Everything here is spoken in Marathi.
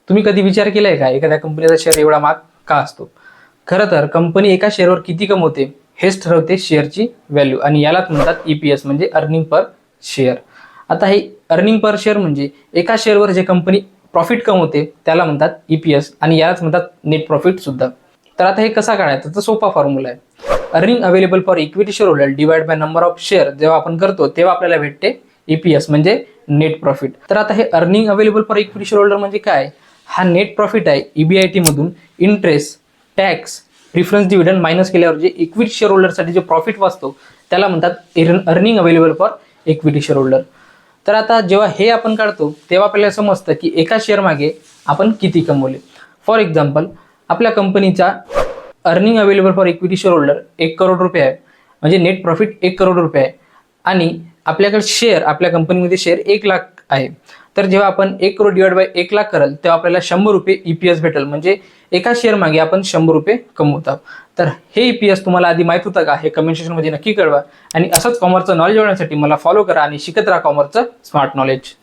तुम्ही कधी विचार केलाय का एखाद्या कंपनीचा शेअर एवढा महाग का असतो? खरं तर कंपनी एका शेअरवर किती कमवते हेच ठरवते शेअरची व्हॅल्यू, आणि यालाच म्हणतात ईपीएस म्हणजे अर्निंग पर शेअर. आता हे अर्निंग पर शेअर म्हणजे एका शेअरवर जे कंपनी प्रॉफिट कमवते त्याला म्हणतात ईपीएस, आणि यालाच म्हणतात नेट प्रॉफिट सुद्धा. तर आता हे कसा काढायचं तर सोपा फॉर्म्युला आहे. Earning available for equity share holder divide by number of share जेव्हा आपण करतो तेव्हा आपल्याला भेटते ईपीएस म्हणजे नेट प्रॉफिट. तर आता हे earning available for equity share holder म्हणजे काय? हा नेट प्रॉफिट आहे ईबीआयटी मधून interest, tax, preference dividend minus केल्यावर जे इक्विटी शेअर होल्डरसाठी जे प्रॉफिट वाचतो त्याला म्हणतात earning available for equity share holder. तर आता जेव्हा हे आपण काढतो तेव्हा आपल्याला समजतं की एका शेअर मागे आपण किती कमवले. फॉर एक्झाम्पल, आपल्या कंपनीचा earning available for equity share holder 1 crore रुपये आहे, म्हणजे नेट प्रॉफिट 1 करोड रुपये आहे, आणि आपल्याकडे शेअर, आपल्या कंपनीमध्ये शेअर 1 लाख आहे. तर जेव्हा आपण 1 करोड डिवाइड बाय 1 लाख कराल तेव्हा आपल्याला 100 रुपये ईपीएस भेटेल, म्हणजे एका शेअर मागे आपण 100 रुपये कमवतो. तर हे ईपीएस तुम्हाला आधी माहित होतं का? हे कमेंट सेक्शनमध्ये नक्की कळवा. आणि असंच कॉमर्सचं नॉलेज मिळवण्यासाठी मला फॉलो करा आणि शिकत राहा कॉमर्सचं स्मार्ट नॉलेज.